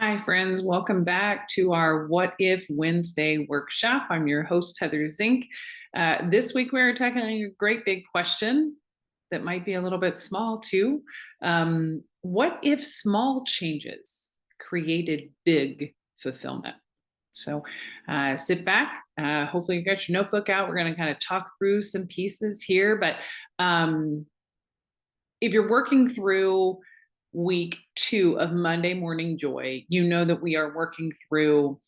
Hi, friends. Welcome back to our What If Wednesday workshop. I'm your host, Heather Zink. This week, we're tackling a great big question that might be a little bit small, too. What if small changes created big fulfillment? So sit back. Hopefully, you got your notebook out. We're going to kind of talk through some pieces here. But if you're working through week 2 of Monday Morning Joy, you know that we are working through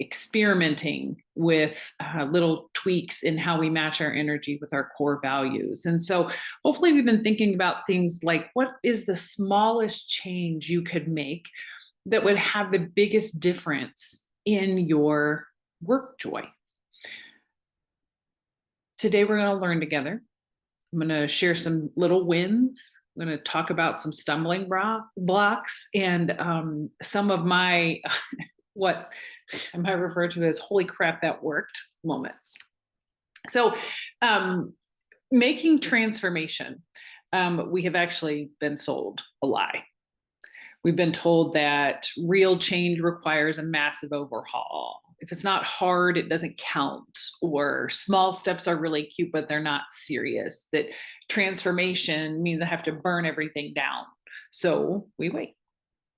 experimenting with little tweaks in how we match our energy with our core values. And so hopefully we've been thinking about things like what is the smallest change you could make that would have the biggest difference in your work joy. Today we're going to learn together. I'm going to share some little wins. I'm going to talk about some stumbling blocks and some of my, what I might refer to as holy crap, that worked moments. So, making transformation, we have actually been sold a lie. We've been told that real change requires a massive overhaul. If it's not hard, it doesn't count. Or small steps are really cute, but they're not serious. That transformation means I have to burn everything down. So we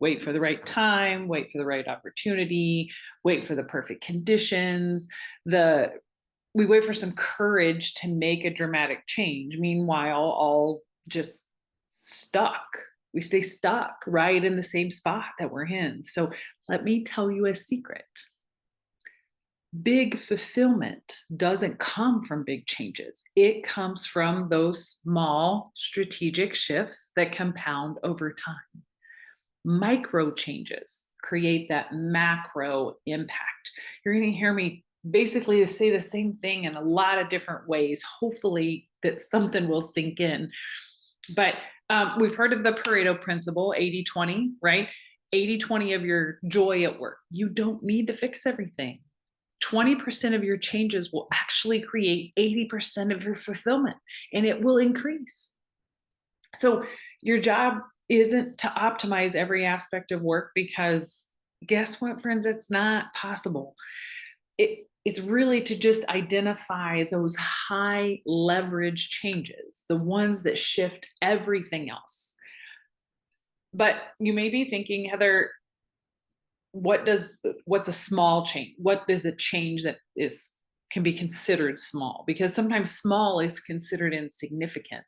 wait for the right time, wait for the right opportunity, wait for the perfect conditions. We wait for some courage to make a dramatic change. Meanwhile, all just stuck. We stay stuck right in the same spot that we're in. So let me tell you a secret. Big fulfillment doesn't come from big changes. It comes from those small strategic shifts that compound over time. Micro changes create that macro impact. You're going to hear me basically say the same thing in a lot of different ways. Hopefully that something will sink in. But we've heard of the Pareto principle, 80-20, right? 80-20 of your joy at work. You don't need to fix everything. 20% of your changes will actually create 80% of your fulfillment, and it will increase. So your job isn't to optimize every aspect of work, because guess what, friends? It's not possible. It's really to just identify those high leverage changes, the ones that shift everything else. But you may be thinking, Heather, what's a small change? What is a change that can be considered small? Because sometimes small is considered insignificant.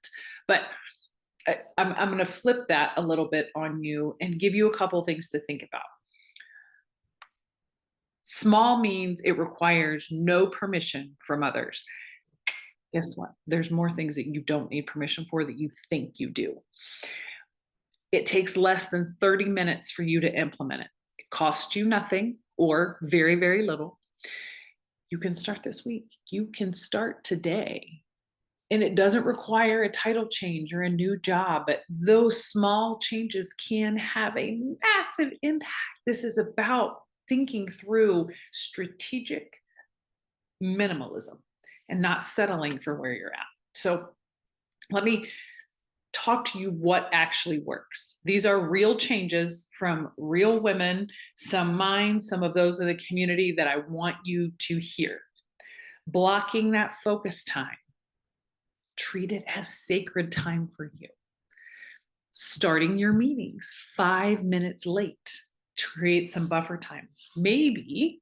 But I'm going to flip that a little bit on you and give you a couple things to think about. Small means it requires no permission from others. Guess what? There's more things that you don't need permission for that you think you do. It takes less than 30 minutes for you to implement it. It costs you nothing or very, very little. You can start this week. You can start today. And it doesn't require a title change or a new job, but those small changes can have a massive impact. This is about thinking through strategic minimalism and not settling for where you're at. So let me talk to you what actually works. These are real changes from real women, some mine, some of those of the community that I want you to hear. Blocking that focus time. Treat it as sacred time for you. Starting your meetings 5 minutes late to create some buffer time. Maybe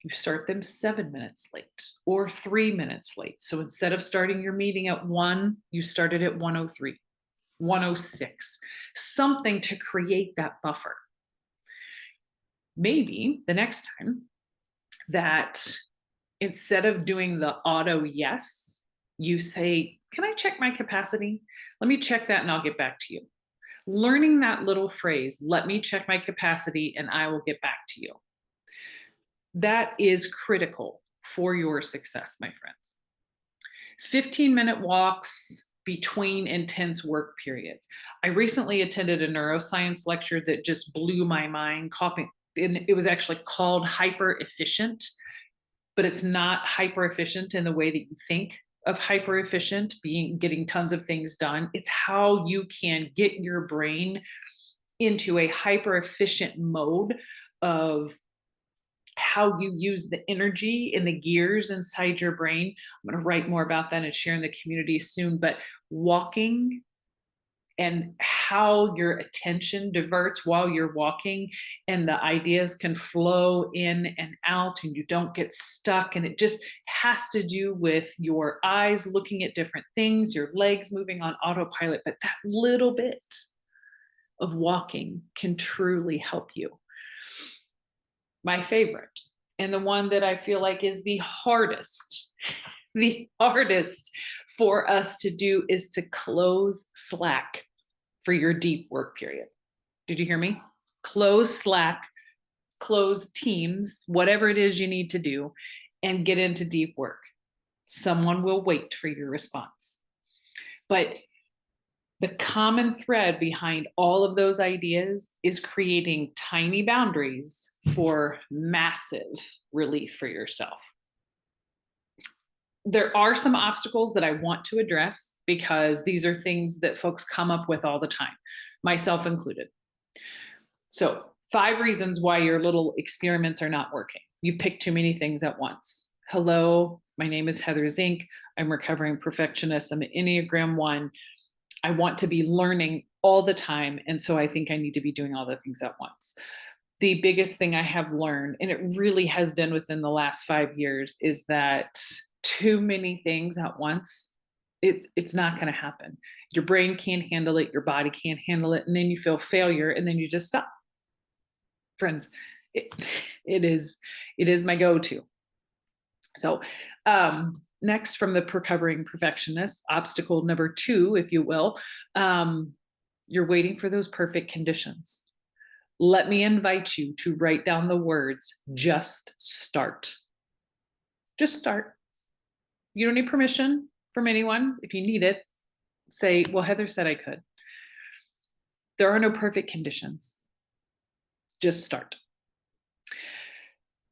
you start them 7 minutes late or 3 minutes late. So instead of starting your meeting at 1, you started at 1:03, 1:06, something to create that buffer. Maybe the next time that instead of doing the auto yes, you say, can I check my capacity? Let me check that and I'll get back to you. Learning that little phrase, let me check my capacity and I will get back to you. That is critical for your success, my friends. 15-minute walks between intense work periods. I recently attended a neuroscience lecture that just blew my mind. And it was actually called hyper efficient, but it's not hyper efficient in the way that you think of hyper efficient, getting tons of things done. It's how you can get your brain into a hyper efficient mode of how you use the energy and the gears inside your brain. I'm going to write more about that and share in the community soon, but walking and how your attention diverts while you're walking and the ideas can flow in and out and you don't get stuck, and it just has to do with your eyes looking at different things, your legs moving on autopilot, but that little bit of walking can truly help you. My favorite, and the one that I feel like is the hardest for us to do, is to close Slack for your deep work period. Did you hear me? Close Slack, close Teams, whatever it is you need to do, and get into deep work. Someone will wait for your response. But the common thread behind all of those ideas is creating tiny boundaries for massive relief for yourself. There are some obstacles that I want to address because these are things that folks come up with all the time, myself included. So 5 reasons why your little experiments are not working. You pick too many things at once. Hello, my name is Heather Zink. I'm a recovering perfectionist. I'm an Enneagram 1. I want to be learning all the time. And so I think I need to be doing all the things at once. The biggest thing I have learned, and it really has been within the last 5 years, is that too many things at once, it's not going to happen. Your brain can't handle it. Your body can't handle it. And then you feel failure and then you just stop. Friends, it is my go-to. So, next, from the recovering perfectionist, obstacle number 2, if you will, you're waiting for those perfect conditions. Let me invite you to write down the words, just start. Just start. You don't need permission from anyone. If you need it, say, well, Heather said I could. There are no perfect conditions. Just start.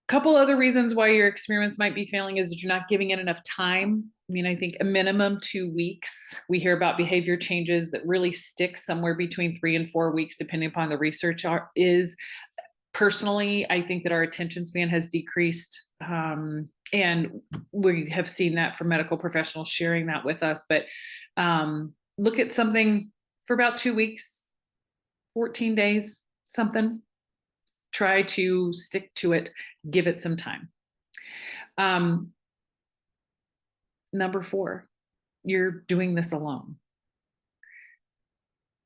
Couple other reasons why your experiments might be failing is that you're not giving it enough time. I mean, I think a minimum 2 weeks. We hear about behavior changes that really stick somewhere between 3 and 4 weeks, depending upon the research is. Personally, I think that our attention span has decreased. And we have seen that from medical professionals sharing that with us. But look at something for about 2 weeks, 14 days, something. Try to stick to it, give it some time. Number 4, you're doing this alone.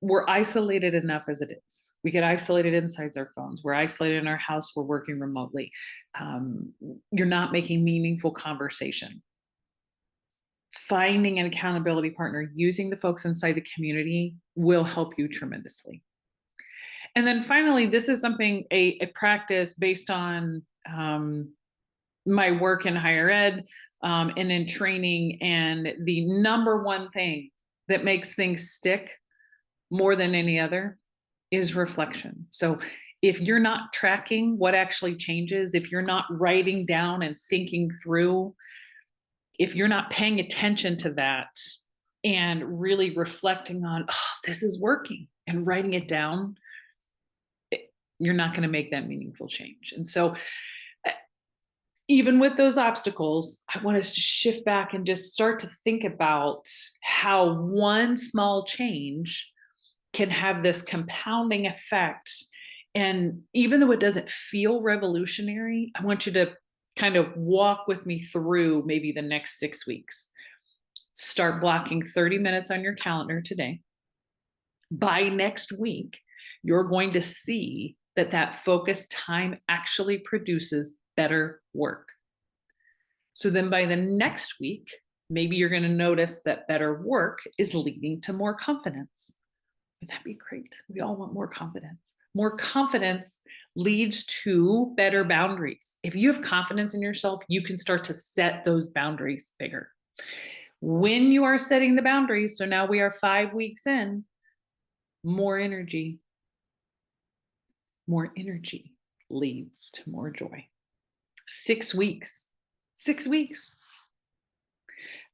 We're isolated enough as it is. We get isolated inside our phones. We're isolated in our house. We're working remotely. You're not making meaningful conversation. Finding an accountability partner, using the folks inside the community, will help you tremendously. And then finally, this is something, a practice based on my work in higher ed and in training. And the number one thing that makes things stick more than any other is reflection. So if you're not tracking what actually changes, if you're not writing down and thinking through, if you're not paying attention to that and really reflecting on, oh, this is working, and writing it down, you're not going to make that meaningful change. And so even with those obstacles, I want us to shift back and just start to think about how one small change can have this compounding effect. And even though it doesn't feel revolutionary, I want you to kind of walk with me through maybe the next 6 weeks. Start blocking 30 minutes on your calendar today. By next week, you're going to see that focused time actually produces better work. So then by the next week, maybe you're going to notice that better work is leading to more confidence. Would that be great? We all want more confidence. More confidence leads to better boundaries. If you have confidence in yourself, you can start to set those boundaries bigger. When you are setting the boundaries, so now we are 5 weeks in, more energy. More energy leads to more joy. 6 weeks. 6 weeks.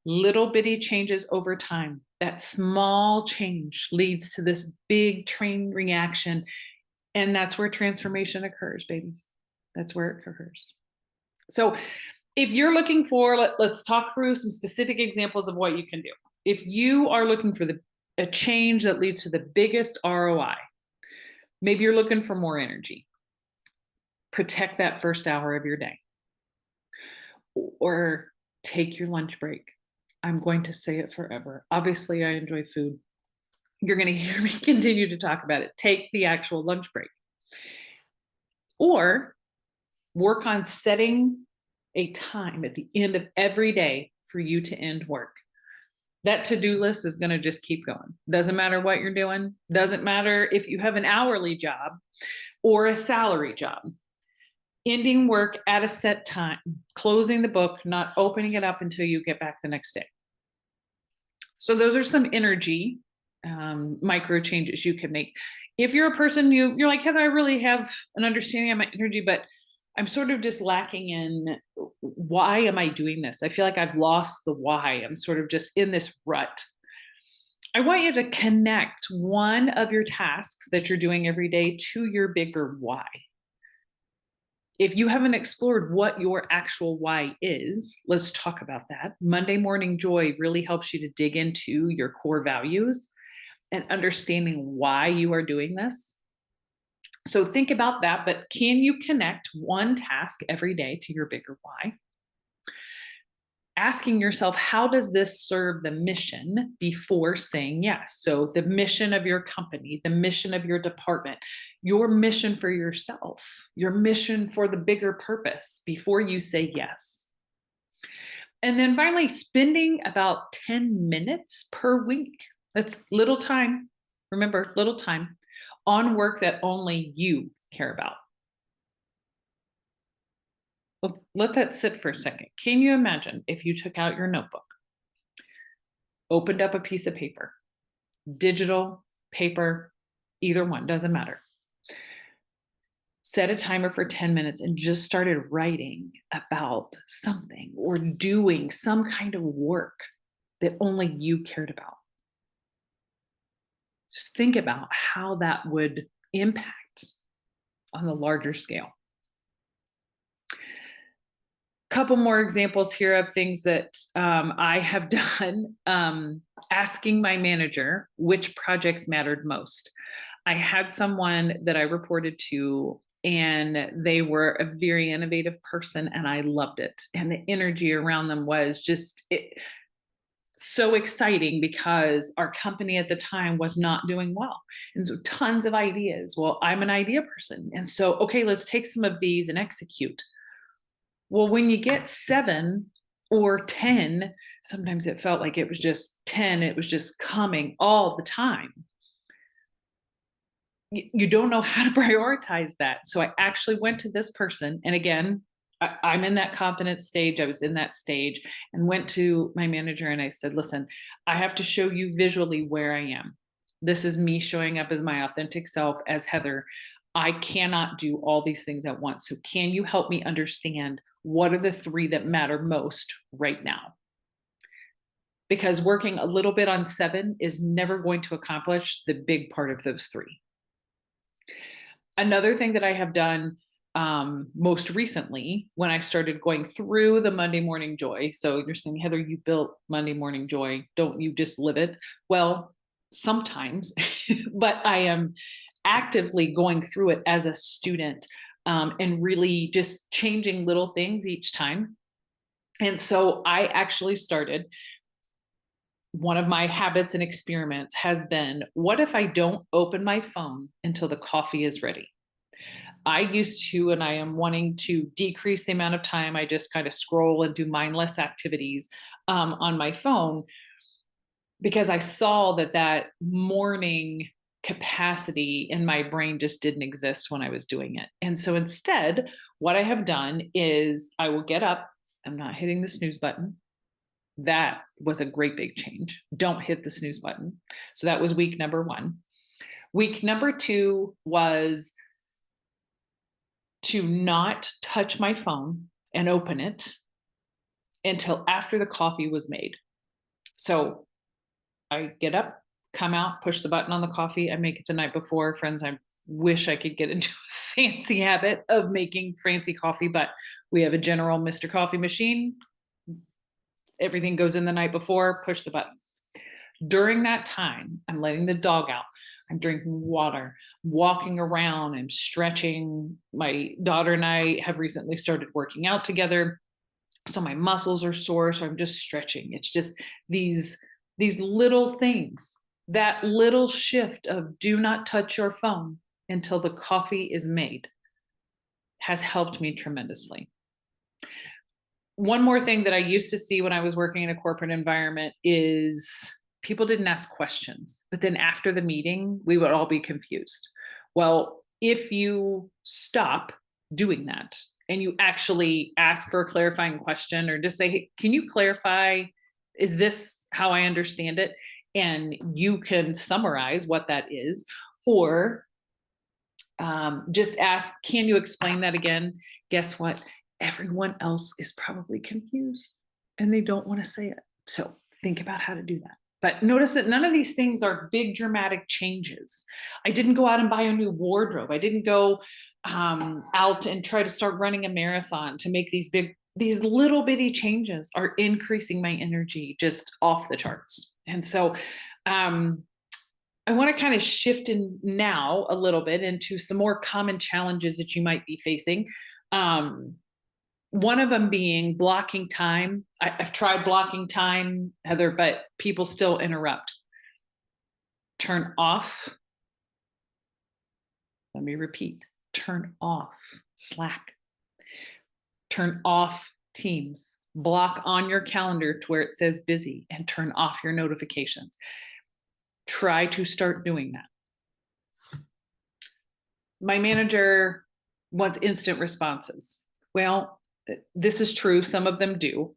Little bitty changes over time. That small change leads to this big train reaction. And that's where transformation occurs, babies. That's where it occurs. So if you're looking for, let's talk through some specific examples of what you can do. If you are looking for a change that leads to the biggest ROI, maybe you're looking for more energy. Protect that first hour of your day. Or take your lunch break. I'm going to say it forever. Obviously, I enjoy food. You're going to hear me continue to talk about it. Take the actual lunch break. Or work on setting a time at the end of every day for you to end work. That to-do list is going to just keep going. Doesn't matter what you're doing. Doesn't matter if you have an hourly job or a salary job. Ending work at a set time, closing the book, not opening it up until you get back the next day. So those are some energy micro changes you can make. If you're a person, you're like, Heather, I really have an understanding of my energy, but I'm sort of just lacking in why am I doing this? I feel like I've lost the why. I'm sort of just in this rut. I want you to connect one of your tasks that you're doing every day to your bigger why. If you haven't explored what your actual why is, let's talk about that. Monday Morning Joy really helps you to dig into your core values and understanding why you are doing this. So think about that, but can you connect one task every day to your bigger why? Asking yourself, how does this serve the mission before saying yes? So the mission of your company, the mission of your department, your mission for yourself, your mission for the bigger purpose before you say yes. And then finally, spending about 10 minutes per week. That's little time. Remember, little time on work that only you care about. Let that sit for a second. Can you imagine if you took out your notebook, opened up a piece of paper, digital, paper, either one, doesn't matter. Set a timer for 10 minutes and just started writing about something or doing some kind of work that only you cared about. Just think about how that would impact on the larger scale. Couple more examples here of things that I have done. Asking my manager which projects mattered most. I had someone that I reported to, and they were a very innovative person, and I loved it. And the energy around them was just so exciting because our company at the time was not doing well. And so tons of ideas. Well, I'm an idea person. And so, okay, let's take some of these and execute. Well, when you get 7 or 10, sometimes it felt like it was just 10, it was just coming all the time. You don't know how to prioritize that. So I actually went to this person. And again, I'm in that confidence stage. I was in that stage and went to my manager and I said, listen, I have to show you visually where I am. This is me showing up as my authentic self as Heather. I cannot do all these things at once. So can you help me understand what are the 3 that matter most right now? Because working a little bit on 7 is never going to accomplish the big part of those 3. Another thing that I have done most recently when I started going through the Monday Morning Joy. So you're saying, Heather, you built Monday Morning Joy. Don't you just live it? Well, sometimes, but I am actively going through it as a student and really just changing little things each time. And so I actually started, one of my habits and experiments has been, what if I don't open my phone until the coffee is ready? I used to, and I am wanting to decrease the amount of time I just kind of scroll and do mindless activities on my phone, because I saw that morning capacity in my brain just didn't exist when I was doing it. And so instead, what I have done is I will get up. I'm not hitting the snooze button. That was a great big change. Don't hit the snooze button. So that was week number 1. Week number 2 was to not touch my phone and open it until after the coffee was made. So I get up, come out, push the button on the coffee. I make it the night before. Friends, I wish I could get into a fancy habit of making fancy coffee, but we have a general Mr. Coffee machine. Everything goes in the night before, push the button. During that time, I'm letting the dog out. I'm drinking water, walking around, and stretching. My daughter and I have recently started working out together. So my muscles are sore. So I'm just stretching. It's just these little things, that little shift of do not touch your phone until the coffee is made has helped me tremendously. One more thing that I used to see when I was working in a corporate environment is people didn't ask questions, but then after the meeting, we would all be confused. Well, if you stop doing that and you actually ask for a clarifying question or just say, hey, can you clarify? Is this how I understand it? And you can summarize what that is, or just ask, can you explain that again? Guess what? Everyone else is probably confused and they don't want to say it. So think about how to do that. But notice that none of these things are big dramatic changes. I didn't go out and buy a new wardrobe. I didn't go out and try to start running a marathon to make these little bitty changes are increasing my energy just off the charts. And so I want to kind of shift in now a little bit into some more common challenges that you might be facing. One of them being blocking time. I've tried blocking time, Heather, but people still interrupt. Turn off. Let me repeat. Turn off Slack. Turn off Teams. Block on your calendar to where it says busy and turn off your notifications. Try to start doing that. My manager wants instant responses. Well, this is true. Some of them do.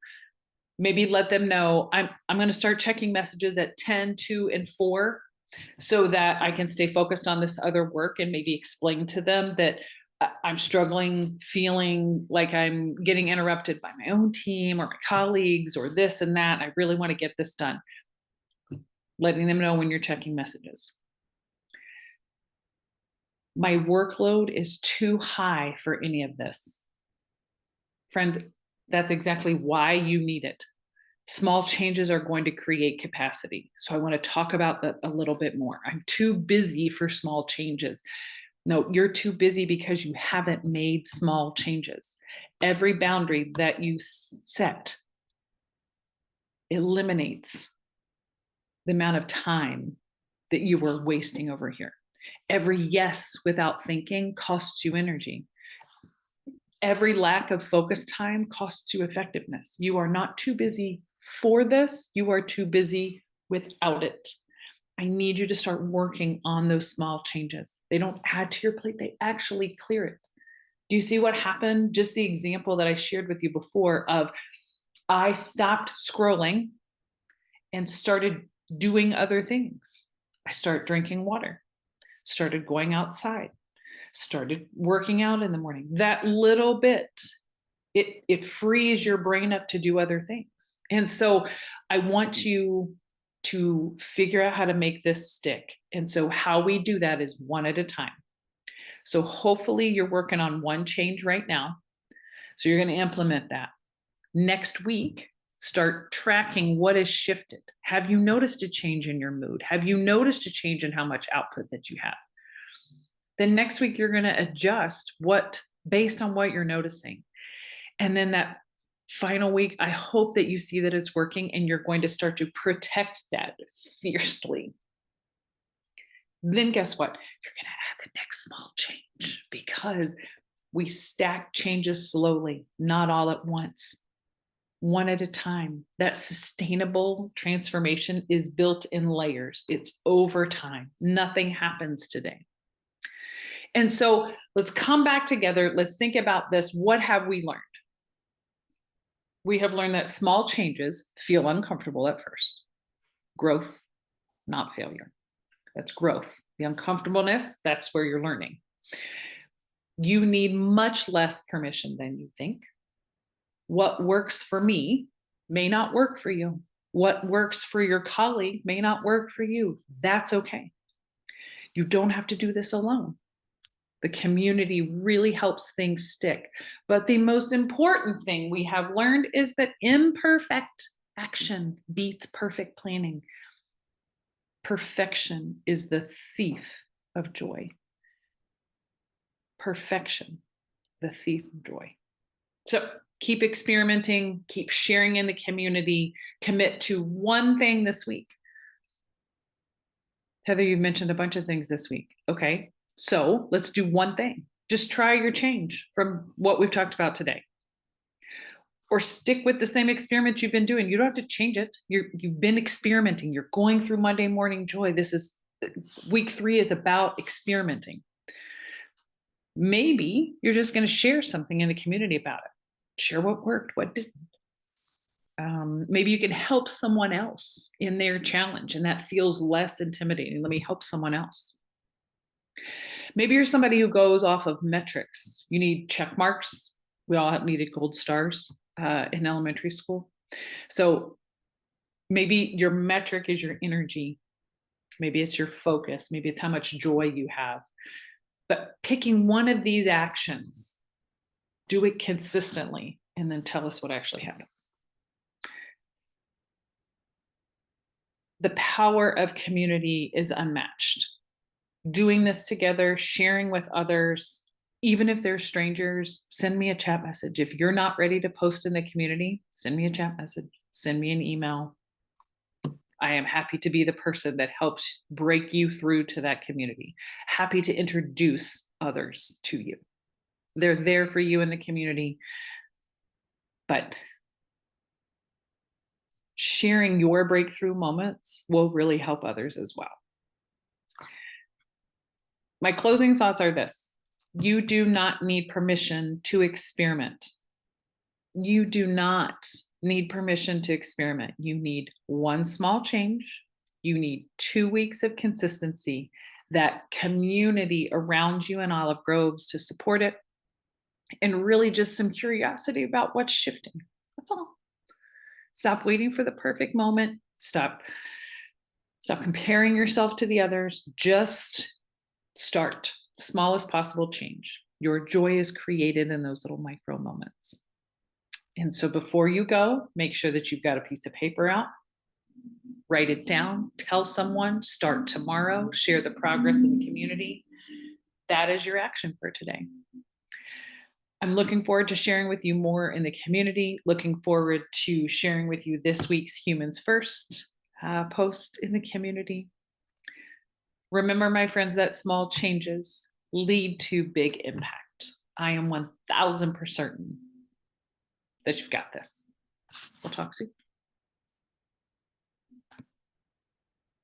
Maybe let them know I'm going to start checking messages at 10, 2, and 4 so that I can stay focused on this other work, and maybe explain to them that I'm struggling, feeling like I'm getting interrupted by my own team or my colleagues or this and that. I really want to get this done. Letting them know when you're checking messages. My workload is too high for any of this. Friends, that's exactly why you need it. Small changes are going to create capacity. So I want to talk about that a little bit more. I'm too busy for small changes. No, you're too busy because you haven't made small changes. Every boundary that you set eliminates the amount of time that you were wasting over here. Every yes without thinking costs you energy. Every lack of focus time costs you effectiveness. You are not too busy for this. You are too busy without it. I need you to start working on those small changes. They don't add to your plate. They actually clear it. Do you see what happened? Just the example that I shared with you before of I stopped scrolling and started doing other things. I started drinking water, started going outside, started working out in the morning. That little bit, it frees your brain up to do other things. And so I want you to figure out how to make this stick. And so how we do that is one at a time. So hopefully you're working on one change right now. So you're going to implement that. Next week, start tracking what has shifted. Have you noticed a change in your mood? Have you noticed a change in how much output that you have? Then next week, you're going to adjust what based on what you're noticing. And then that final week, I hope that you see that it's working and you're going to start to protect that fiercely. Then guess what? You're going to add the next small change because we stack changes slowly, not all at once, one at a time. That sustainable transformation is built in layers. It's over time. Nothing happens today. And so let's come back together. Let's think about this. What have we learned? We have learned that small changes feel uncomfortable at first. Growth, not failure. That's growth. The uncomfortableness, that's where you're learning. You need much less permission than you think. What works for me may not work for you. What works for your colleague may not work for you. That's okay. You don't have to do this alone. The community really helps things stick. But the most important thing we have learned is that imperfect action beats perfect planning. Perfection is the thief of joy. Perfection, the thief of joy. So keep experimenting, keep sharing in the community, commit to one thing this week. Heather, you've mentioned a bunch of things this week. Okay, so let's do one thing. Just try your change from what we've talked about today. Or stick with the same experiment you've been doing. You don't have to change it. You've been experimenting. You're going through Monday Morning Joy. This is week 3 is about experimenting. Maybe you're just going to share something in the community about it. Share what worked, what didn't. Maybe you can help someone else in their challenge, and that feels less intimidating. Let me help someone else. Maybe you're somebody who goes off of metrics. You need check marks. We all needed gold stars in elementary school. So maybe your metric is your energy. Maybe it's your focus. Maybe it's how much joy you have. But picking one of these actions, do it consistently, and then tell us what actually happens. The power of community is unmatched. Doing this together, sharing with others, even if they're strangers, send me a chat message. If you're not ready to post in the community, send me a chat message, send me an email. I am happy to be the person that helps break you through to that community. Happy to introduce others to you. They're there for you in the community, but sharing your breakthrough moments will really help others as well. My closing thoughts are this: you do not need permission to experiment. You do not need permission to experiment. You need one small change. You need 2 weeks of consistency, that community around you in Olive Groves to support it, and really just some curiosity about what's shifting. That's all. Stop waiting for the perfect moment. Stop comparing yourself to the others. Just start. Smallest possible change. Your joy is created in those little micro moments. And so before you go, make sure that you've got a piece of paper out. Write it down. Tell someone. Start tomorrow. Share the progress in the community. That is your action for today. I'm looking forward to sharing with you more in the community. Looking forward to sharing with you this week's Humans First post in the community. Remember, my friends, that small changes lead to big impact. I am 1000% certain that you've got this. We'll talk soon.